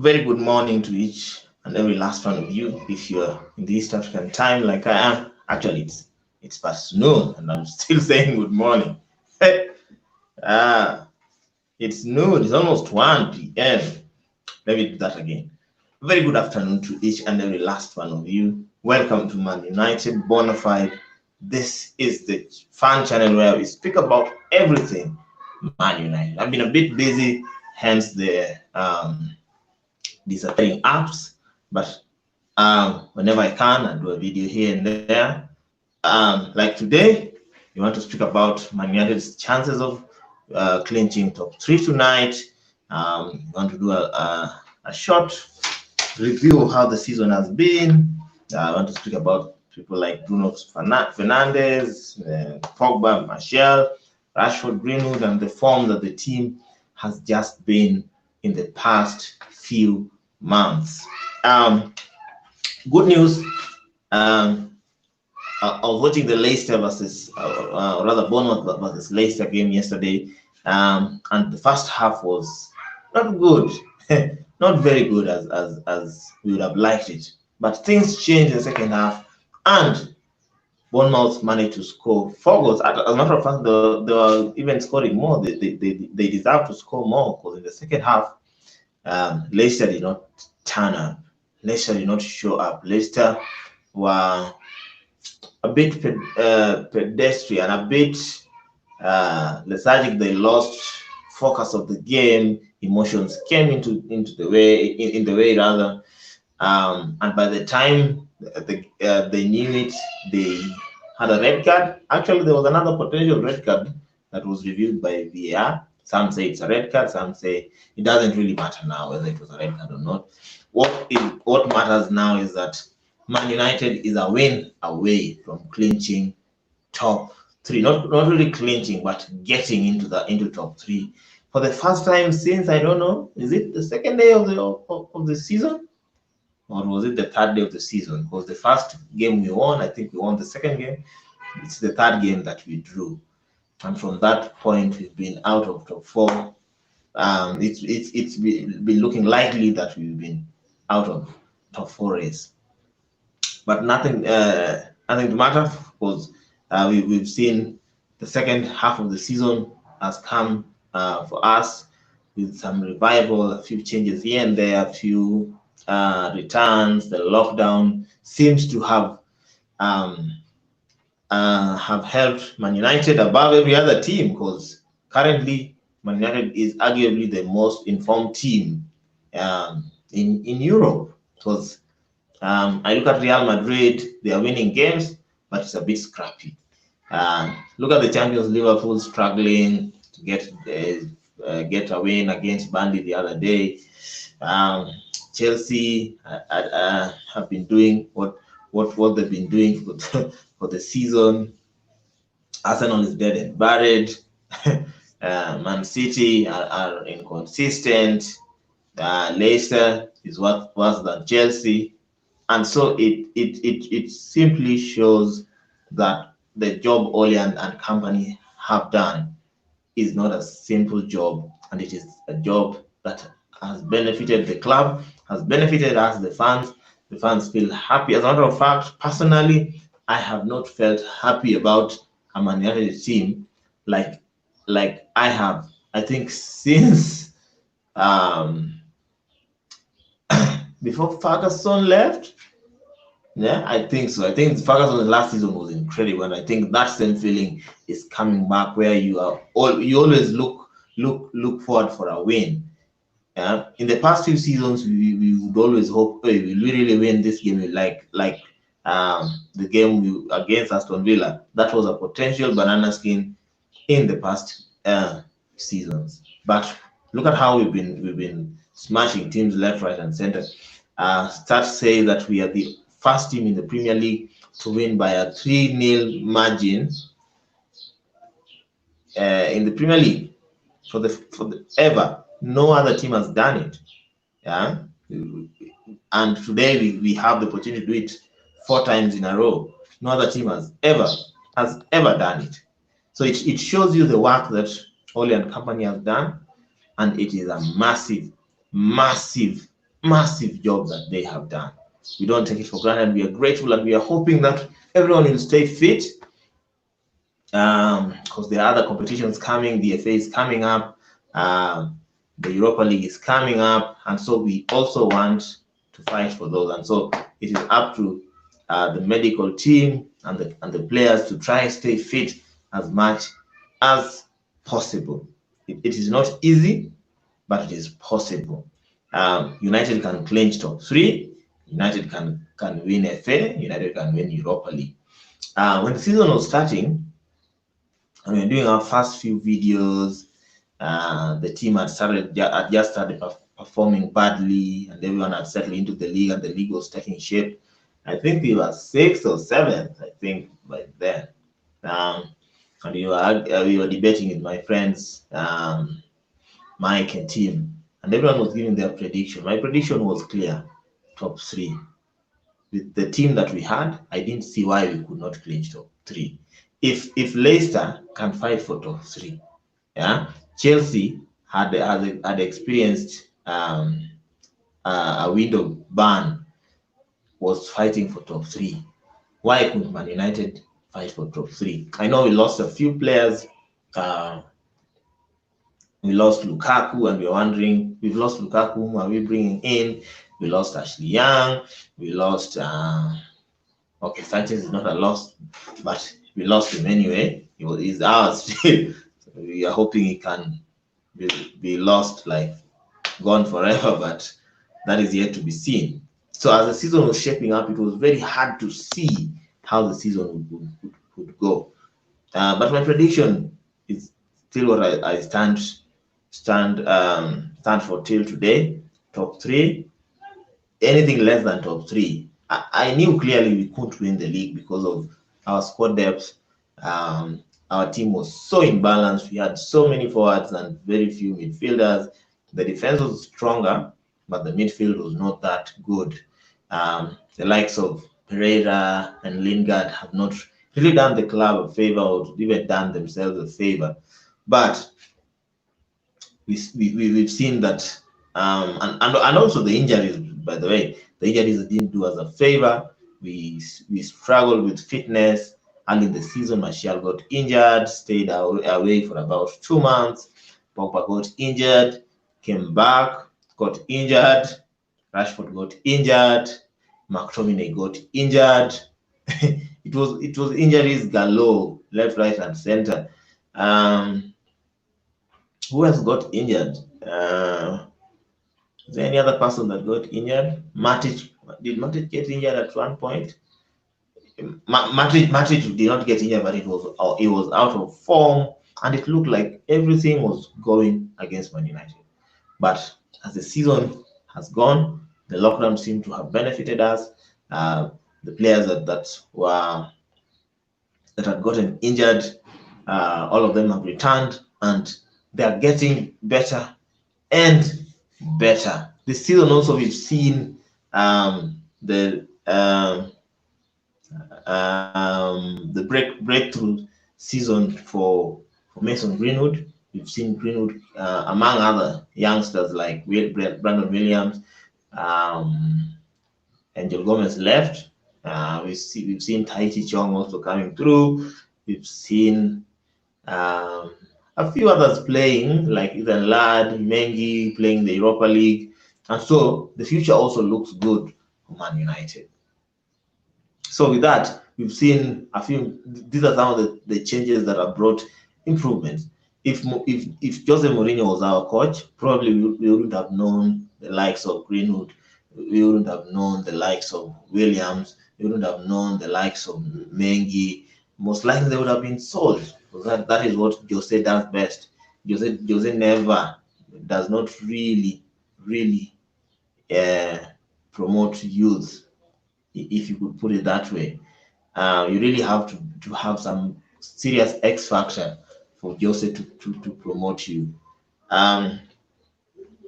Very good morning to each and every last one of you. If you're in the East African time like I am, actually it's past noon and I'm still saying good morning. ah, it's noon, it's almost 1 p.m. Let me do that again. Very good afternoon to each and every last one of you. Welcome to Man United Bonafide. This is the fun channel where we speak about everything Man United. I've been a bit busy, hence the disappearing apps, but whenever I can, I do a video here and there. Like today, we want to speak about Man United's chances of clinching top 3 tonight. We want to do a short review of how the season has been. I want to speak about people like Bruno Fernandes, Pogba, Martial, Rashford, Greenwood, and the form that the team has just been in the past few months. Good news. I was watching the Leicester versus, rather Bournemouth versus Leicester game yesterday, and the first half was not good, not very good as we would have liked it. But things changed in the second half, and Bournemouth managed to score 4 goals. As a matter of fact, they were even scoring more. They deserve to score more because in the second half, Leicester did not turn up. Leicester did not show up. Leicester were a bit pedestrian, a bit lethargic. They lost focus of the game. Emotions came into the way, in the way rather, and by the time they knew it, they had a red card. Actually, there was another potential red card that was reviewed by VAR. Some say it's a red card, some say it doesn't really matter now whether it was a red card or not. What matters now is that Man United is a win away from clinching top 3. Not really clinching, but getting into top 3 for the first time since, I don't know, is it the second day of the season, or was it the third day of the season? Because the first game we won, I think we won the second game. It's the third game that we drew, and from that point we've been out of top 4. It's been looking likely that we've been out of top 4 race, but nothing to matter, because we've seen the second half of the season has come for us with some revival, a few changes here and there, a few returns. The lockdown seems to have helped Man United above every other team, because currently Man United is arguably the most informed team in Europe. Because I look at Real Madrid, they are winning games, but it's a bit scrappy. Look at the champions, Liverpool struggling to get a win against Burnley the other day. Chelsea have been doing what they've been doing for the season. Arsenal is dead and buried. Man City are inconsistent. Leicester is worse than Chelsea. And so it simply shows that the job Ole and company have done is not a simple job, and it is a job that has benefited the club, has benefited us, the fans. The fans feel happy. As a matter of fact, personally, I have not felt happy about a Man United team like I have, I think, since before Ferguson left. Yeah, I think so. I think Ferguson last season was incredible, and I think that same feeling is coming back, where you always look forward for a win. Yeah, in the past few seasons, we would always hope, hey, we really win this game, like the game against Aston Villa. That was a potential banana skin in the past seasons. But look at how we've been smashing teams left, right, and center. Stats say that we are the first team in the Premier League to win by a 3-0 margin in the Premier League for the ever. No other team has done it. Yeah, and today we have the opportunity to do it 4 times in a row. No other team has ever done it. So it shows you the work that Ole and company have done, and it is a massive massive job that they have done. We don't take it for granted. We are grateful, and we are hoping that everyone will stay fit, because there are other competitions coming. The FA is coming up, the Europa League is coming up, and so we also want to fight for those. And so it is up to the medical team and the players to try and stay fit as much as possible. It is not easy, but it is possible. United can clinch top 3. United can win FA. United can win Europa League. When the season was starting, and we were doing our first few videos, the team had just started performing badly, and everyone had settled into the league, and the league was taking shape. I think we were 6th or 7th, I think, by then. And we were debating with my friends, Mike and Tim, and everyone was giving their prediction. My prediction was clear: top 3. With the team that we had, I didn't see why we could not clinch top 3. If Leicester can fight for top 3, yeah, Chelsea had experienced a window ban, was fighting for top 3. Why couldn't Man United fight for top 3? I know we lost a few players. We lost Lukaku, and we're wondering, we've lost Lukaku, whom are we bringing in? We lost Ashley Young. We lost, okay, Sanchez is not a loss, but we lost him anyway. He's ours still. So we are hoping he can be lost, like gone forever, but that is yet to be seen. So as the season was shaping up, it was very hard to see how the season would go. But my prediction is still what I stand for till today: top 3. Anything less than top 3, I knew clearly we couldn't win the league because of our squad depth. Our team was so imbalanced. We had so many forwards and very few midfielders. The defense was stronger, but the midfield was not that good. The likes of Pereira and Lingard have not really done the club a favor, or even done themselves a favor. But we've seen that, and also the injuries. By the way, the injuries didn't do us a favor. We struggled with fitness. Early in the season, Martial got injured, stayed away for about 2 months. Pogba got injured, came back, got injured. Rashford got injured. McTominay got injured. it was injuries galore, left, right, and center. Who else got injured? Is there any other person that got injured? Matic. Did Matic get injured at one point? Matic did not get injured, but it was out of form, and it looked like everything was going against Man United. But as the season has gone, the lockdown seemed to have benefited us. The players that had gotten injured, all of them have returned, and they are getting better and better. This season also we've seen the breakthrough season for Mason Greenwood. We've seen Greenwood, among other youngsters like Brandon Williams, Angel Gomez left. We've seen Tahiti Chong also coming through. We've seen a few others playing, like Ethan Ladd, Mengi playing the Europa League, and so the future also looks good for Man United. So with that, we've seen a few. These are some of the changes that have brought improvements. If Jose Mourinho was our coach, probably we wouldn't have known the likes of Greenwood. We wouldn't have known the likes of Williams. We wouldn't have known the likes of Mengi. Most likely they would have been sold. That is what Jose does best. Jose never does not really promote youth, if you could put it that way. You really have to have some serious X factor for Jose to promote you.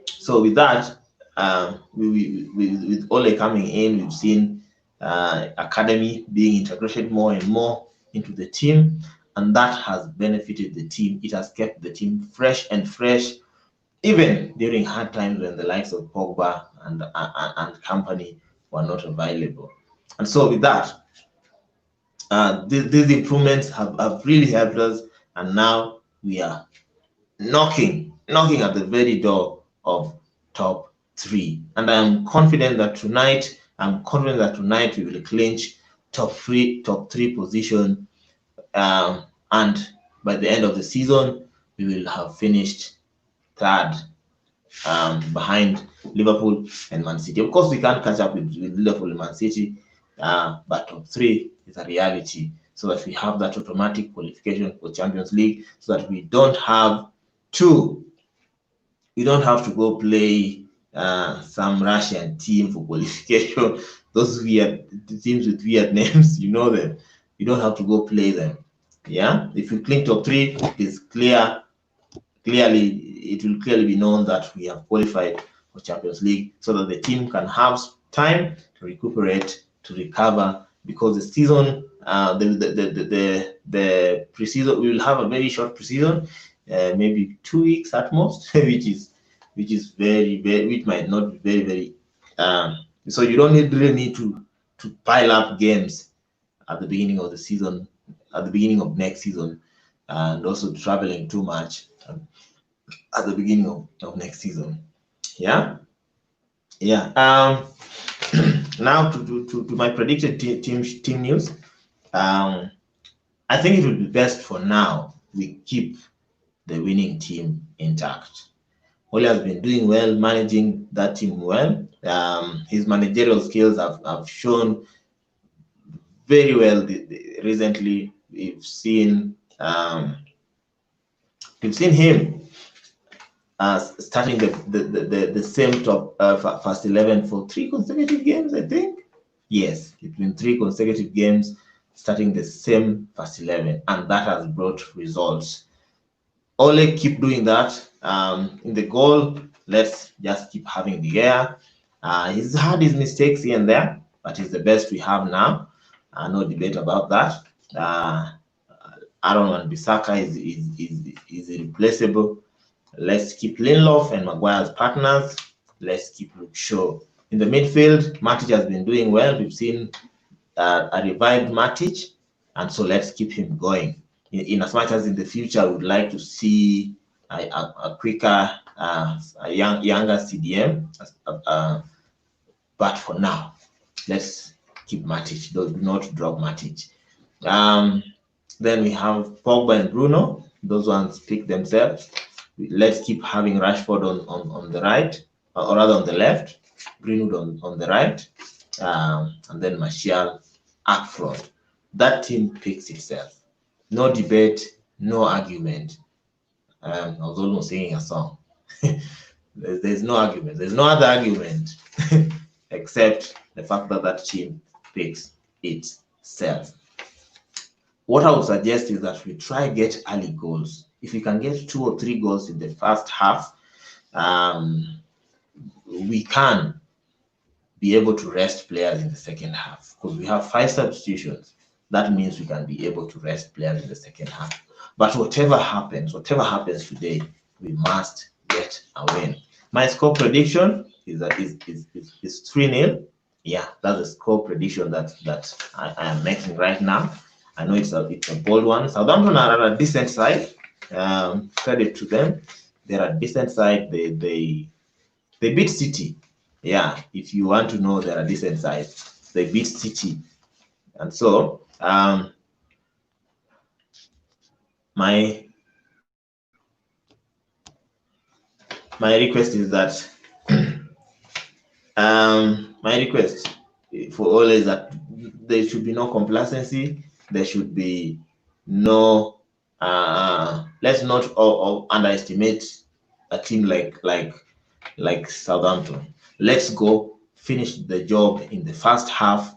So with that, with Ole coming in, we've seen academy being integrated more and more into the team, and that has benefited the team. It has kept the team fresh, even during hard times when the likes of Pogba and company were not available. And so with that, these improvements have really helped us, and now we are knocking at the very door of top three. And I'm confident that tonight we will clinch top three position. And by the end of the season, we will have finished third, behind Liverpool and Man City. Of course, we can't catch up with Liverpool and Man City, but top three is a reality, so that we have that automatic qualification for Champions League, so that we don't have to go play some Russian team for qualification. Those weird teams with weird names, you know them. You don't have to go play them. Yeah, if you cling top three, it's it will clearly be known that we have qualified for Champions League, so that the team can have time to recuperate, to recover, because the season, the preseason, we will have a very short preseason, maybe 2 weeks at most, which might not be very. So you don't really need to pile up games at the beginning of the season, at the beginning of next season, and also traveling too much at the beginning of next season. Yeah. Now to my predicted team news. I think it would be best for now we keep the winning team intact. Ole has been doing well, managing that team well. His managerial skills have shown very well recently. We've seen him starting the same top first 11 for 3 consecutive games, I think. Yes, it's been 3 consecutive games starting the same first 11, and that has brought results. Ole, keep doing that. In the goal, let's just keep having the air. He's had his mistakes here and there, but he's the best we have now. No debate about that. Aaron Wan-Bissaka is irreplaceable. Let's keep Lindelof and Maguire as partners. Let's keep Luke Shaw. In the midfield, Matic has been doing well. We've seen a revived Matic, and so let's keep him going. In as much as in the future, we would like to see a quicker, younger CDM. But for now, let's keep Matic. Do not drop Matic. Then we have Pogba and Bruno. Those ones pick themselves. Let's keep having Rashford on the right, or rather on the left, Greenwood on the right, and then Martial up front. That team picks itself. No debate, no argument. I was almost singing a song. There's no argument. There's no other argument except the fact that that team picks itself. What I would suggest is that we try get early goals. If we can get 2 or 3 goals in the first half, we can be able to rest players in the second half, because we have 5 substitutions. That means we can be able to rest players in the second half. But whatever happens today, we must get a win. My score prediction is 3-0. Yeah, that's the score prediction that I am making right now. I know it's a bold one. Southampton are a decent side. Credit to them. They're a decent side. They beat City. Yeah, if you want to know they're a decent side, they beat City. And so my request is that my request for all is that there should be no complacency. There should be no let's not underestimate a team like Southampton. Let's go finish the job in the first half,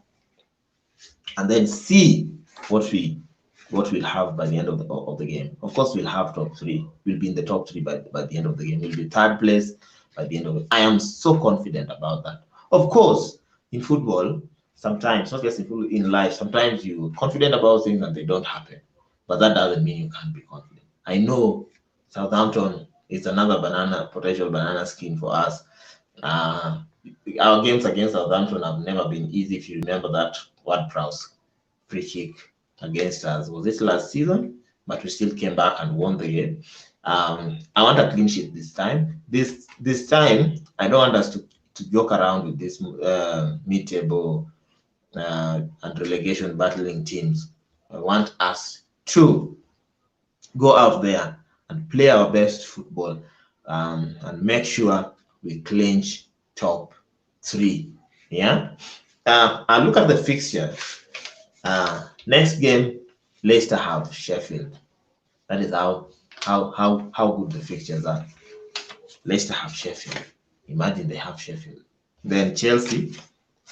and then see what we'll have by the end of the game. Of course, we'll have top 3. We'll be in the top 3 by the end of the game. We'll be 3rd place by the end of it. I am so confident about that. Of course, in football, sometimes, not just in life, sometimes you're confident about things and they don't happen. But that doesn't mean you can't be confident. I know Southampton it's another potential banana skin for us. Our games against Southampton have never been easy. If you remember that Ward-Prowse free kick against us, was it last season? But we still came back and won the game. I want a clean sheet this time. This time, I don't want us to joke around with this mid-table and relegation battling teams. I want us to go out there and play our best football, and make sure we clinch top 3. Yeah. I look at the fixture. Next game, Leicester have Sheffield. That is how good the fixtures are. Leicester have Sheffield. Imagine they have Sheffield. Then Chelsea.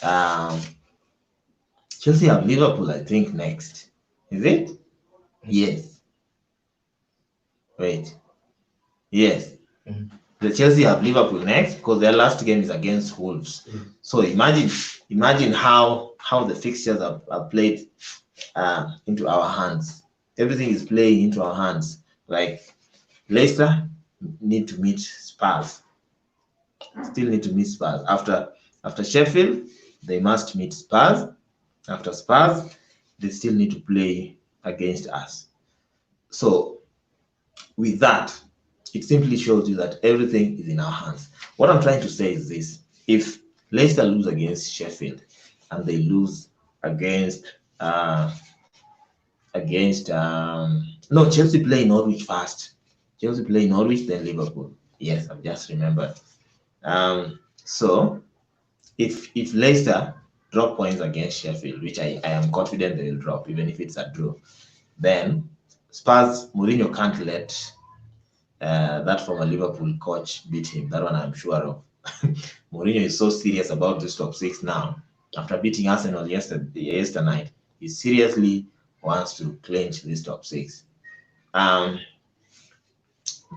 Chelsea have Liverpool, I think, next. Is it? Yes. Wait. Yes. The Chelsea have Liverpool next because their last game is against Wolves. So imagine how the fixtures are played into our hands. Everything is playing into our hands. Like Leicester need to meet Spurs. Still need to meet Spurs. After Sheffield, they must meet Spurs. After Spurs, they still need to play against us. So with that, it simply shows you that everything is in our hands. What I'm trying to say is this: if Leicester lose against Sheffield and they lose against Chelsea play Norwich first. Chelsea play Norwich, then Liverpool. Yes, I've just remembered. So if Leicester drop points against Sheffield, which I am confident they will drop, even if it's a draw, then Spurs, Mourinho can't let that former Liverpool coach beat him. That one I'm sure of. Mourinho is so serious about this top 6 now. After beating Arsenal yesterday night, he seriously wants to clinch this top 6.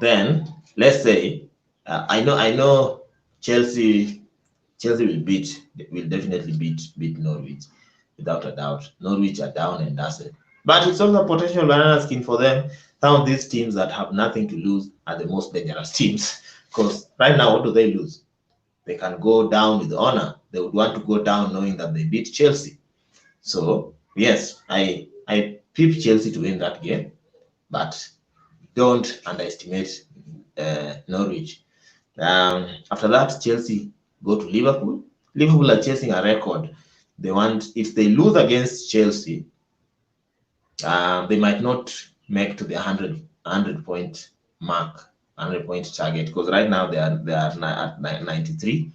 Then let's say I know Chelsea will definitely beat Norwich without a doubt. Norwich are down and dusted, but it's also a potential banana skin for them. Some of these teams that have nothing to lose are the most dangerous teams, because right now, what do they lose? They can go down with honor. They would want to go down knowing that they beat Chelsea. So yes, I pick Chelsea to win that game, but don't underestimate Norwich. After that, Chelsea go to Liverpool. Liverpool are chasing a record. If they lose against Chelsea, they might not make to the 100 point mark, 100 point target, because right now they are at 93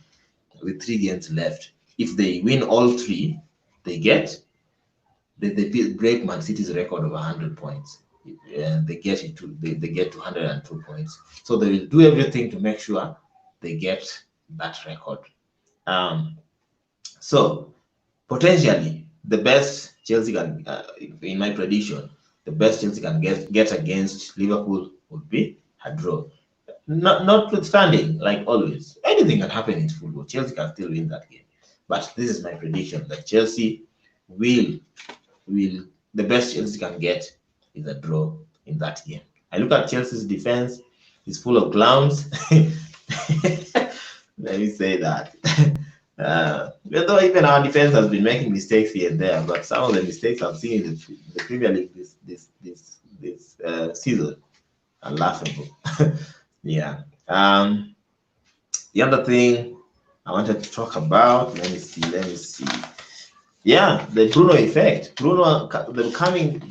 with 3 games left. If they win all 3, they break Man City's record of 100 points. They get to 102 points. So they will do everything to make sure they get that record. So potentially the best Chelsea can, in my prediction, the best Chelsea can get against Liverpool would be a draw. Notwithstanding, like always, anything can happen in football. Chelsea can still win that game. But this is my prediction, that Chelsea will the best Chelsea can get is a draw in that game. I look at Chelsea's defense; it's full of clowns. Let me say that. Although even our defense has been making mistakes here and there, but some of the mistakes I've seen in the Premier League this season are laughable. Yeah. The other thing I wanted to talk about, let me see. Yeah, the Bruno effect. Bruno coming.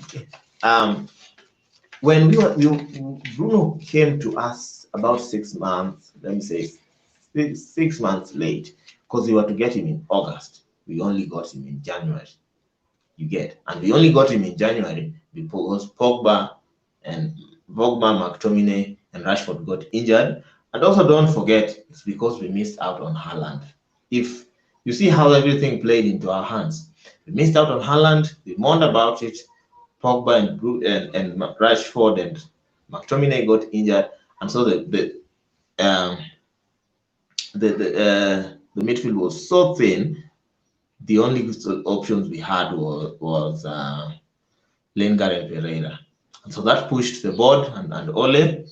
When Bruno came to us about 6 months. Let me say 6 months late, because we were to get him in August. We only got him in January. And we only got him in January because Pogba, McTominay, and Rashford got injured. And also, don't forget, it's because we missed out on Haaland. If you see how everything played into our hands, we missed out on Haaland. We mourned about it. Pogba and Rashford and McTominay got injured, and so the midfield was so thin. The only options we had was Lingard and Pereira. And so that pushed the board and Ole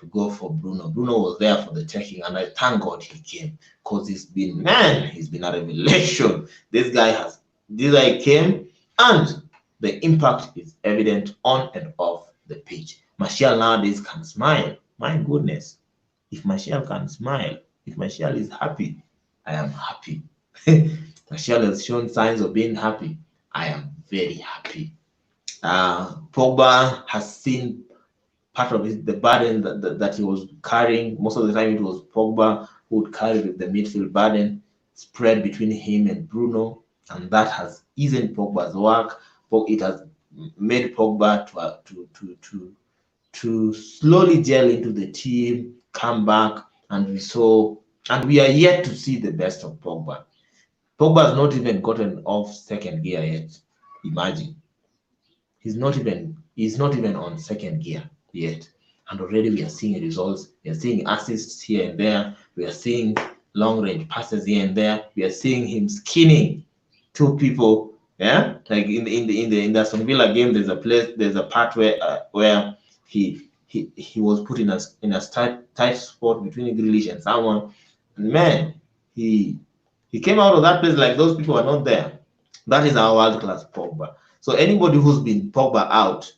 to go for Bruno. Bruno was there for the taking, and I thank God he came, because he's been a revelation. This guy came, and the impact is evident on and off the pitch. Martial nowadays can smile. My goodness, if Martial can smile, if Martial is happy, I am happy. Martial has shown signs of being happy. I am very happy. Pogba has seen part of the burden that he was carrying. Most of the time, it was Pogba who would carry the midfield burden spread between him and Bruno, and that has eased Pogba's work. It has made Pogba to slowly gel into the team, come back, and we are yet to see the best of Pogba. Pogba has not even gotten off second gear yet. Imagine. He's not even on second gear yet. And already we are seeing results. We are seeing assists here and there. We are seeing long-range passes here and there. We are seeing him skinning two people. Yeah, like in the Aston Villa game, there's a part where he was put in a tight spot between Grealish and someone. And man, he came out of that place like those people are not there. That is our world-class Pogba. So anybody who's been Pogba out,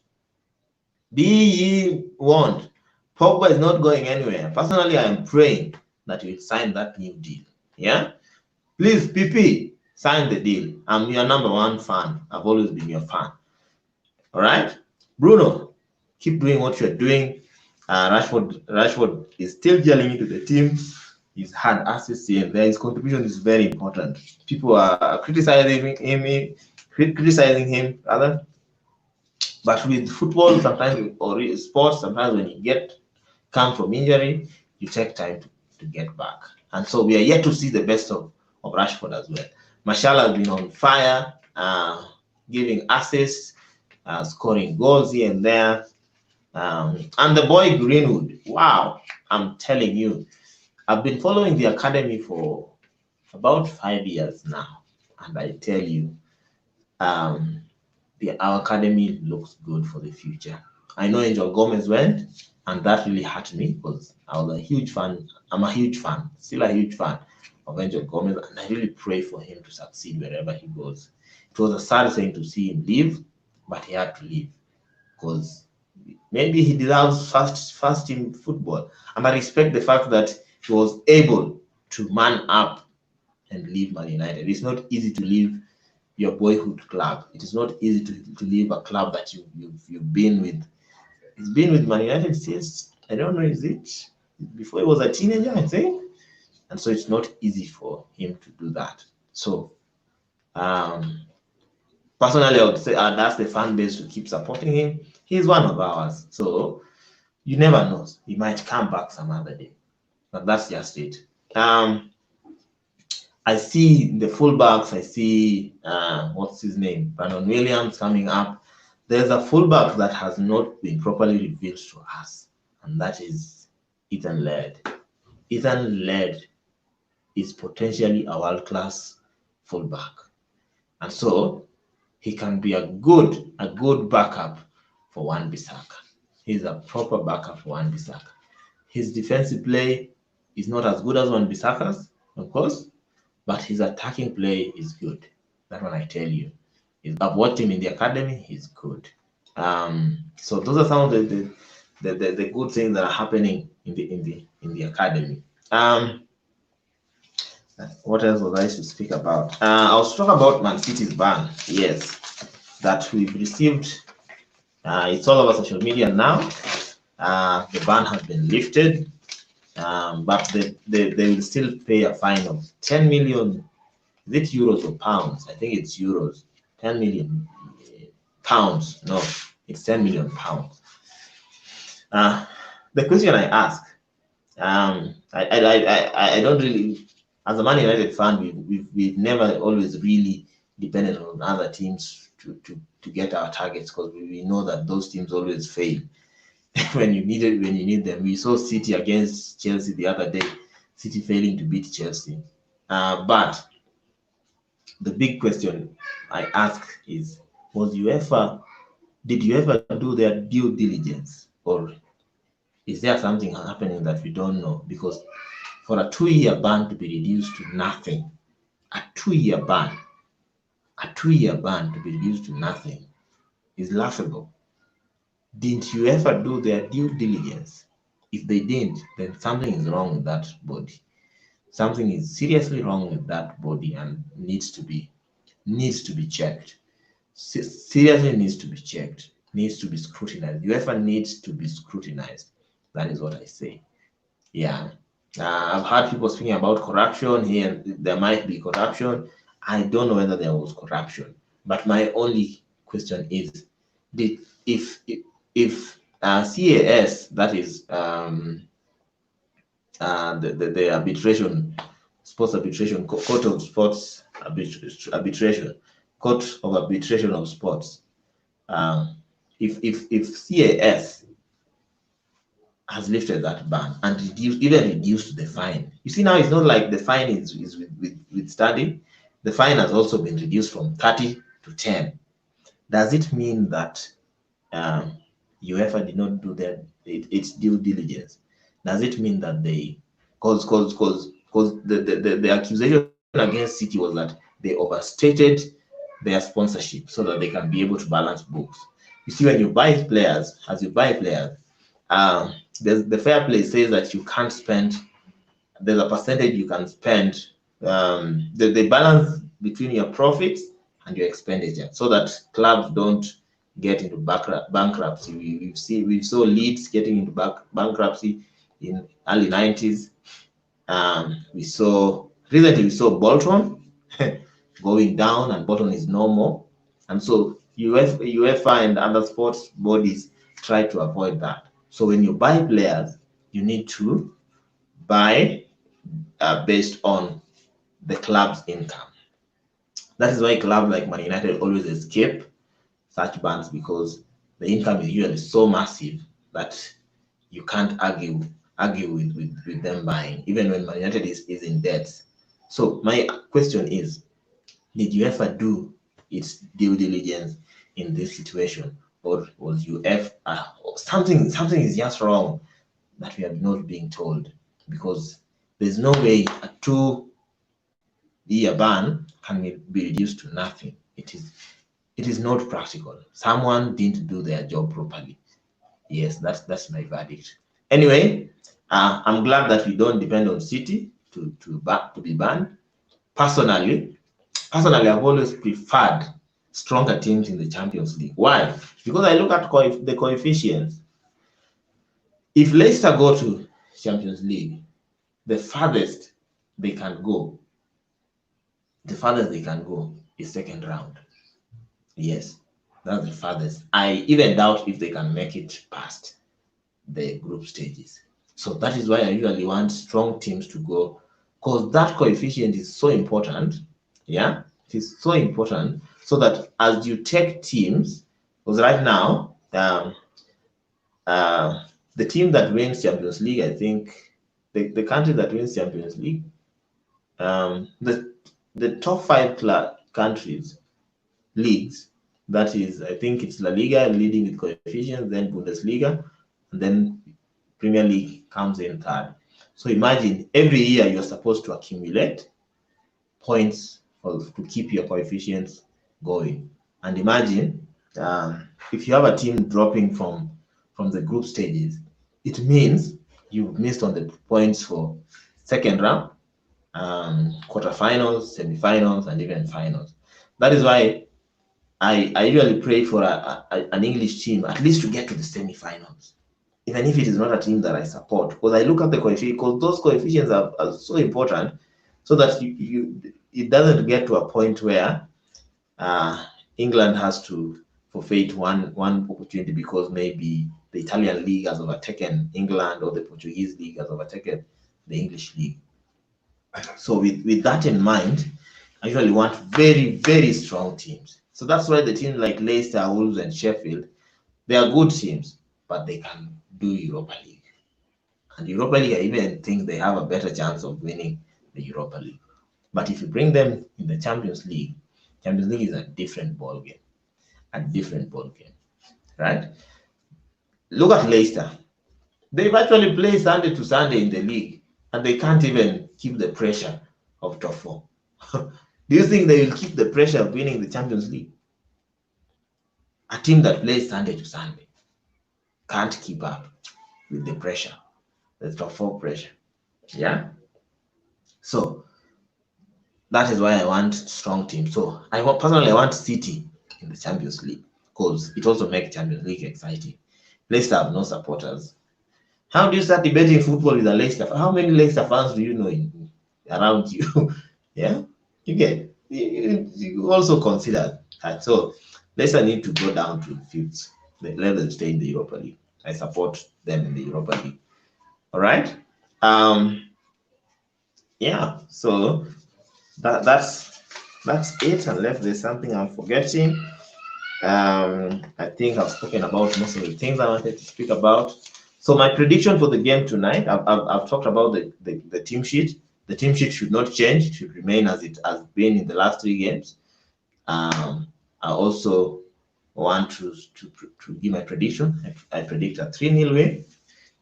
be ye warned. Pogba is not going anywhere. Personally, I am praying that you sign that new deal. Yeah? Please, PP, sign the deal. I'm your number one fan. I've always been your fan. All right? Bruno, keep doing what you're doing. Rashford is still gelling into the team. He's had assists here and there. His contribution is very important. People are criticizing him rather. But with football, sometimes, or sports, sometimes when you come from injury, you take time to get back. And so we are yet to see the best of Rashford as well. Martial has been on fire, giving assists, scoring goals here and there. And the boy Greenwood, wow, I'm telling you, I've been following the academy for about 5 years now. And I tell you, our academy looks good for the future. I know Angel Gomez went, and that really hurt me because I was a huge fan. I'm a huge fan, still a huge fan of Angel Gomez, and I really pray for him to succeed wherever he goes. It was a sad thing to see him leave, but he had to leave because maybe he deserves first team football. And I respect the fact that he was able to man up and leave Man United. It's not easy to leave your boyhood club. It is not easy to leave a club that you've been with. He's been with Man United since, I don't know, is it before he was a teenager, I think? And so it's not easy for him to do that. So personally, I would say that's the fan base to keep supporting him. He's one of ours. So you never know. He might come back some other day. But that's just it. I see the fullbacks. I see what's his name, Brandon Williams coming up. There's a fullback that has not been properly revealed to us, and that is Ethan Laird. Ethan Laird is potentially a world-class fullback, and so he can be a good backup for Wan-Bissaka. He's a proper backup for Wan-Bissaka. His defensive play is not as good as Wan-Bissaka's, of course, but his attacking play is good. That one I tell you. I've watched him in the academy. He's good. So those are some of the good things that are happening in the academy. What else was I to speak about? I was talking about Man City's ban. Yes, that we've received. It's all over social media now. The ban has been lifted. But they will still pay a fine of 10 million. Is it euros or pounds? I think it's euros. 10 million pounds. No, it's 10 million pounds. The question I ask, I don't really, as a Man United fan, we've never always really depended on other teams to get our targets because we know that those teams always fail. when you need them. We saw City against Chelsea the other day, City failing to beat Chelsea. But the big question I ask is, did you ever do their due diligence? Or Is there something happening that we don't know? Because for a 2-year ban to be reduced to nothing, a 2-year ban, to be reduced to nothing is laughable. Didn't UEFA do their due diligence? If they didn't, then something is wrong with that body. Something is seriously wrong with that body and needs to be checked. Seriously needs to be checked. Needs to be scrutinized. UEFA needs to be scrutinized. That is what I say. Yeah. I've heard people speaking about corruption here. There might be corruption. I don't know whether there was corruption. But my only question is, did if CAS, that is the arbitration, sports arbitration, court of sports arbitration, court of arbitration of sports, if CAS has lifted that ban and even reduced the fine. You see, now it's not like the fine is with study. The fine has also been reduced from 30 to 10. Does it mean that UEFA did not do its due diligence? Does it mean that they, because the accusation against City was that they overstated their sponsorship so that they can be able to balance books? You see, when you buy players, the fair play says that you can't spend, there's a percentage you can spend, they balance between your profits and your expenditure so that clubs don't get into bankruptcy. We saw Leeds getting into bankruptcy in early 90s. Recently we saw Bolton going down, and Bolton is no more. And so UEFA and other sports bodies try to avoid that. So when you buy players, you need to buy based on the club's income. That is why clubs like Man United always escape such bans, because the income is usually so massive that you can't argue with them buying, even when Man United is in debt. So my question is, did UEFA do its due diligence in this situation, or was UEFA something is just wrong that we are not being told? Because there's no way a 2-year ban can be reduced to nothing. It is not practical. Someone didn't do their job properly. Yes, that's my verdict. Anyway, I'm glad that we don't depend on City to be banned. Personally, I've always preferred stronger teams in the Champions League. Why? Because I look at the coefficients. If Leicester go to Champions League, the farthest they can go is second round. Yes, that's the farthest. I even doubt if they can make it past the group stages. So that is why I usually want strong teams to go, because that coefficient is so important. Yeah, it is so important, so that as you take teams, because right now, the team that wins Champions League, I think the country that wins Champions League, the top 5 countries leagues, that is, I think it's La Liga leading with coefficients, then Bundesliga, and then Premier League comes in third. So imagine every year you're supposed to accumulate points to keep your coefficients going. And imagine if you have a team dropping from the group stages, it means you've missed on the points for second round, quarterfinals, semifinals, and even finals. That is why I usually pray for an English team at least to get to the semifinals, even if it is not a team that I support, because I look at the coefficients, because those coefficients are so important, so that it doesn't get to a point where England has to forfeit one opportunity because maybe the Italian league has overtaken England, or the Portuguese league has overtaken the English league. So with that in mind, I usually want very, very strong teams. So that's why the teams like Leicester, Wolves, and Sheffield, they are good teams, but they can do Europa League. And Europa League, I even think they have a better chance of winning the Europa League. But if you bring them in the Champions League is a different ballgame. Right? Look at Leicester. They virtually play Sunday to Sunday in the league, and they can't even keep the pressure of top four. Do you think they will keep the pressure of winning the Champions League? A team that plays Sunday to Sunday can't keep up with the pressure, the top four pressure. Yeah. So that is why I want strong teams. So personally I want City in the Champions League because it also makes Champions League exciting. Leicester have no supporters. How do you start debating football with a Leicester? How many Leicester fans do you know around you? Yeah, you get. You also consider that. So Leicester need to go down to fifth. Let them stay in the Europa League. I support them in the Europa League. All right. Yeah. So that's it. Unless there's something I'm forgetting. I think I've spoken about most of the things I wanted to speak about. So my prediction for the game tonight, I've talked about the team sheet. The team sheet should not change. It should remain as it has been in the last 3 games. I also want to give my prediction. I predict a 3-0 win.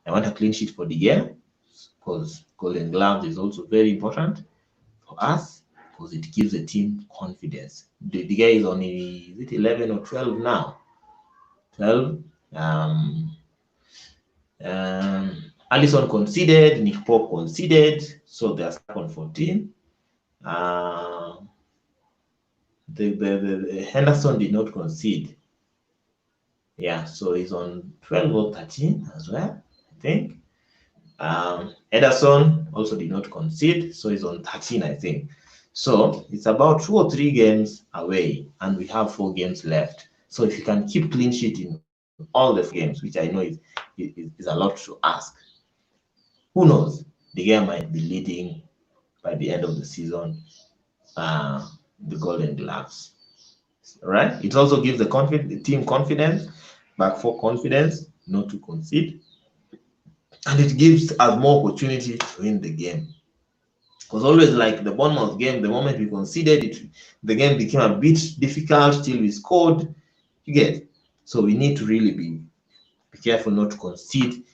I want a clean sheet for the year because Golden Gloves is also very important for us because it gives the team confidence. The guy is only, is it 11 or 12 now? 12. Allison conceded, Nick Pope conceded, so they're stuck on 14. The Henderson did not concede. Yeah, so he's on 12 or 13 as well, I think. Ederson also did not concede, so he's on 13, I think. So it's about 2 or 3 games away, and we have 4 games left. So if you can keep clean sheet in all the games, which I know is a lot to ask, who knows? The game might be leading by the end of the season, the Golden Gloves. Right? It also gives the team confidence, back for confidence, not to concede, and it gives us more opportunity to win the game. Because always like the Bournemouth game, the moment we conceded it, the game became a bit difficult till we scored. You get, so we need to really be careful not to concede,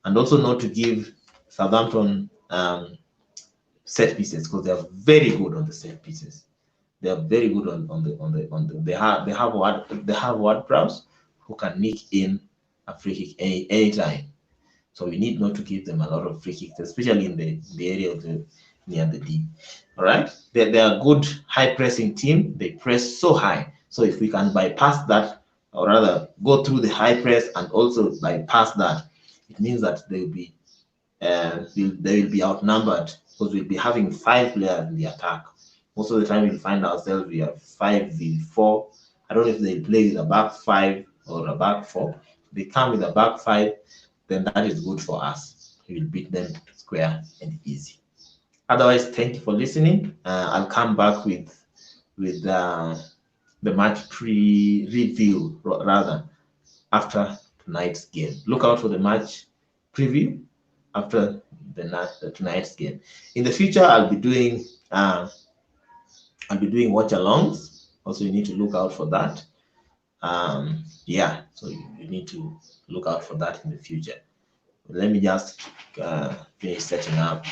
and also not to give Southampton set pieces because they are very good on the set pieces. They are very good on the they have ward prowess who can nick in a free kick anytime. So we need not to give them a lot of free kicks, especially in the area of near the D. All right, they are a good high pressing team. They press so high. So if we can bypass that, or rather go through the high press and also bypass that, it means that they will be outnumbered because we'll be having 5 players in the attack. Most of the time we'll find ourselves we have 5v4. I don't know if they play with a back 5 or a back 4. They come with a back 5, then that is good for us. We will beat them square and easy. Otherwise, thank you for listening. I'll come back with the match review rather after tonight's game. Look out for the match preview after tonight's game. In the future, I'll be doing watch-alongs. Also, you need to look out for that. Yeah, so you need to look out for that in the future. Let me just finish setting up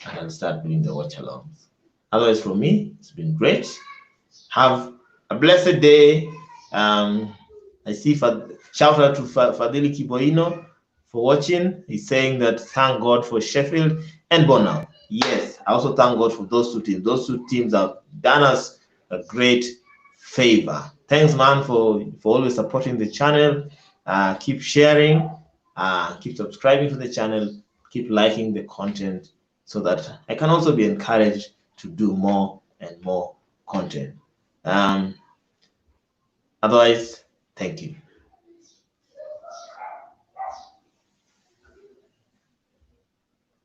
and I'll start doing the watch-alongs. Otherwise, for me, it's been great. Have a blessed day. I see shout out to Fadili Kiboino for watching. He's saying that thank God for Sheffield and Bournemouth. Yes, I also thank God for those 2 teams. Those 2 teams have done us a great favor. Thanks, man, for always supporting the channel. Keep sharing, keep subscribing to the channel, keep liking the content so that I can also be encouraged to do more and more content. Otherwise, thank you.